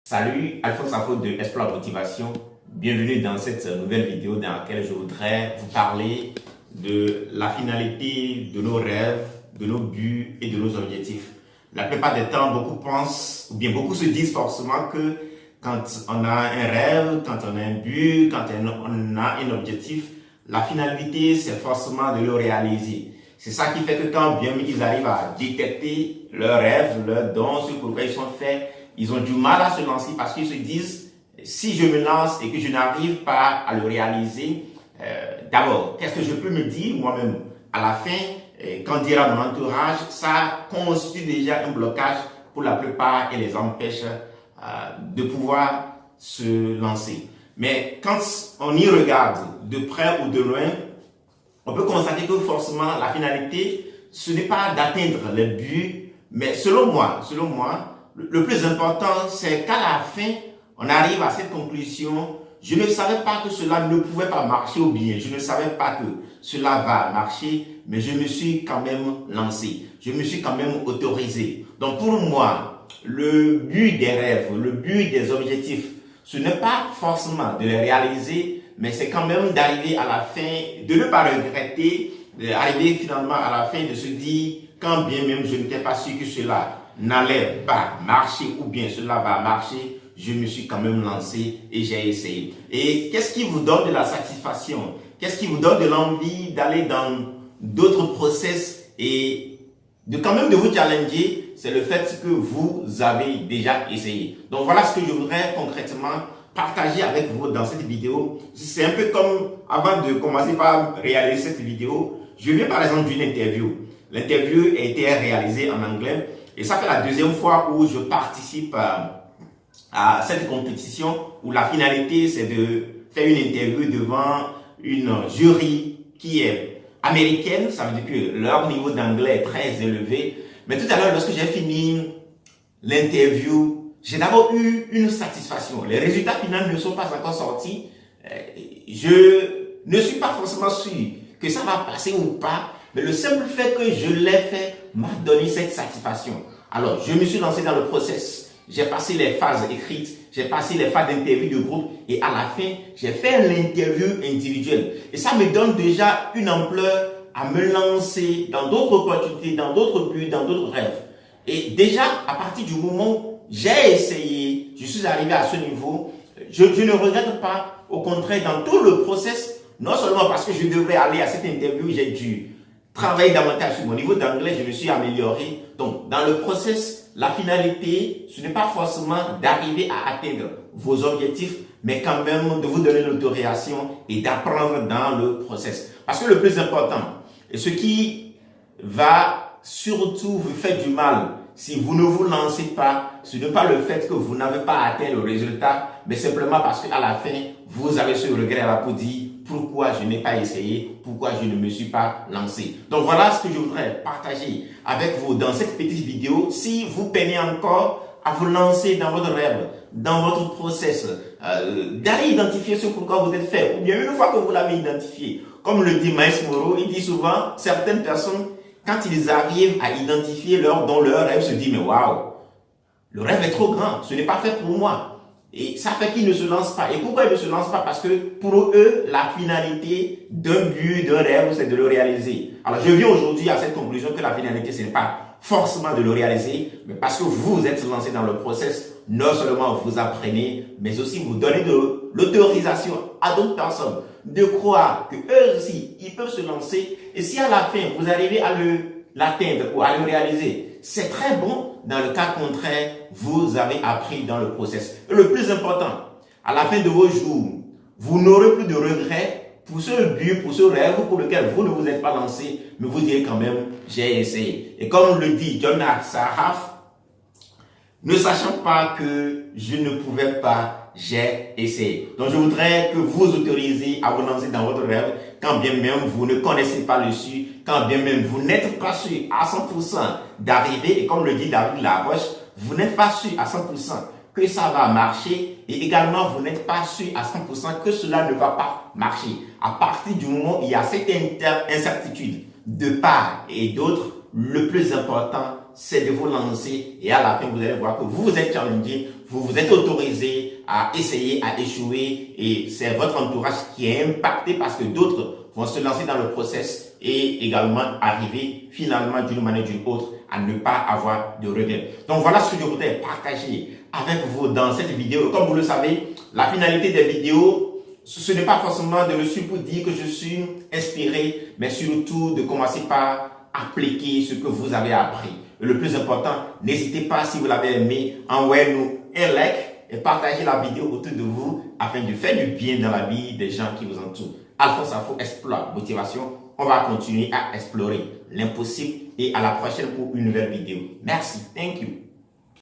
Salut, Alphonse Afo de Explore Motivation. Bienvenue dans cette nouvelle vidéo dans laquelle je voudrais vous parler de la finalité de nos rêves, de nos buts et de nos objectifs. La plupart des temps, beaucoup pensent, ou bien beaucoup se disent forcément que quand on a un rêve, quand on a un but, quand on a un objectif, la finalité, c'est forcément de le réaliser. C'est ça qui fait que quand bien ils arrivent à détecter leurs rêves, leurs dons, ce pourquoi ils sont faits, ils ont du mal à se lancer parce qu'ils se disent, si je me lance et que je n'arrive pas à le réaliser, d'abord, qu'est-ce que je peux me dire moi-même? À la fin, quand dira mon entourage, ça constitue déjà un blocage pour la plupart et les empêche de pouvoir se lancer. Mais quand on y regarde de près ou de loin, on peut constater que forcément la finalité, ce n'est pas d'atteindre le but, mais selon moi, le plus important, c'est qu'à la fin, on arrive à cette conclusion. Je ne savais pas que cela ne pouvait pas marcher ou bien, je ne savais pas que cela va marcher, mais je me suis quand même lancé, je me suis quand même autorisé. Donc pour moi, le but des rêves, le but des objectifs, ce n'est pas forcément de les réaliser, mais c'est quand même d'arriver à la fin, de ne pas regretter, d'arriver finalement à la fin de se dire, quand bien même je n'étais pas sûr que cela n'allait pas marcher ou bien cela va marcher, je me suis quand même lancé et j'ai essayé. Et qu'est-ce qui vous donne de la satisfaction? Qu'est-ce qui vous donne de l'envie d'aller dans d'autres process et de quand même de vous challenger? C'est le fait que vous avez déjà essayé. Donc voilà ce que je voudrais concrètement partager avec vous dans cette vidéo. C'est un peu comme avant de commencer par réaliser cette vidéo, je viens par exemple d'une interview. L'interview a été réalisée en anglais et ça fait la deuxième fois où je participe à cette compétition où la finalité c'est de faire une interview devant une jury qui est américaine. Ça veut dire que leur niveau d'anglais est très élevé. Mais tout à l'heure, lorsque j'ai fini l'interview, j'ai d'abord eu une satisfaction. Les résultats finaux ne sont pas encore sortis. Je ne suis pas forcément sûr que ça va passer ou pas, mais le simple fait que je l'ai fait m'a donné cette satisfaction. Alors, je me suis lancé dans le process. J'ai passé les phases écrites, j'ai passé les phases d'interview de groupe et à la fin, j'ai fait l'interview individuelle. Et ça me donne déjà une ampleur à me lancer dans d'autres opportunités, dans d'autres buts, dans d'autres rêves. Et déjà, à partir du moment où j'ai essayé, je suis arrivé à ce niveau, je ne regrette pas. Au contraire, dans tout le process, non seulement parce que je devrais aller à cette interview, j'ai dû travailler davantage sur mon niveau d'anglais, je me suis amélioré. Donc, dans le process, la finalité, ce n'est pas forcément d'arriver à atteindre vos objectifs, mais quand même de vous donner l'autorisation et d'apprendre dans le process. Parce que le plus important, et ce qui va surtout vous faire du mal si vous ne vous lancez pas, ce n'est pas le fait que vous n'avez pas atteint le résultat, mais simplement parce qu'à la fin, vous avez ce regret à la peau dire pourquoi je n'ai pas essayé, pourquoi je ne me suis pas lancé. Donc voilà ce que je voudrais partager avec vous dans cette petite vidéo. Si vous peinez encore à vous lancer dans votre rêve, dans votre process, d'aller identifier ce pourquoi vous êtes fait, ou bien une fois que vous l'avez identifié, comme le dit Miles Moreau, il dit souvent, certaines personnes, quand ils arrivent à identifier leur don, leur rêve, se disent, mais waouh, le rêve est trop grand, ce n'est pas fait pour moi. Et ça fait qu'ils ne se lancent pas. Et pourquoi ils ne se lancent pas? Parce que pour eux, la finalité d'un but, d'un rêve, c'est de le réaliser. Alors je viens aujourd'hui à cette conclusion que la finalité, ce n'est pas forcément de le réaliser, mais parce que vous êtes lancé dans le process, non seulement vous apprenez, mais aussi vous donnez de l'autorisation à d'autres personnes de croire que eux aussi, ils peuvent se lancer. Et si à la fin, vous arrivez à l'atteindre ou à le réaliser, c'est très bon. Dans le cas contraire, vous avez appris dans le process. Et le plus important, à la fin de vos jours, vous n'aurez plus de regrets pour ce but, pour ce rêve pour lequel vous ne vous êtes pas lancé, mais vous direz quand même, j'ai essayé. Et comme le dit John Assaraf, ne sachant pas que je ne pouvais pas, j'ai essayé. Donc je voudrais que vous autorisez à vous lancer dans votre rêve, quand bien même vous ne connaissez pas le dessus, quand bien même vous n'êtes pas sûr à 100% d'arriver, et comme le dit David Laroche, vous n'êtes pas sûr à 100% que ça va marcher, et également vous n'êtes pas sûr à 100% que cela ne va pas marcher. À partir du moment où il y a cette incertitude de part et d'autre, le plus important, c'est de vous lancer et à la fin, vous allez voir que vous vous êtes challengé, vous vous êtes autorisé à essayer, à échouer et c'est votre entourage qui est impacté parce que d'autres vont se lancer dans le process et également arriver finalement d'une manière ou d'une autre à ne pas avoir de regrets. Donc voilà ce que je voudrais partager avec vous dans cette vidéo. Comme vous le savez, la finalité des vidéos, ce n'est pas forcément de me suivre pour dire que je suis inspiré, mais surtout de commencer par appliquer ce que vous avez appris. Et le plus important, n'hésitez pas, si vous l'avez aimé, envoyez-nous un like et partagez la vidéo autour de vous afin de faire du bien dans la vie des gens qui vous entourent. Alphonse Info Explore Motivation, on va continuer à explorer l'impossible et à la prochaine pour une nouvelle vidéo. Merci. Thank you.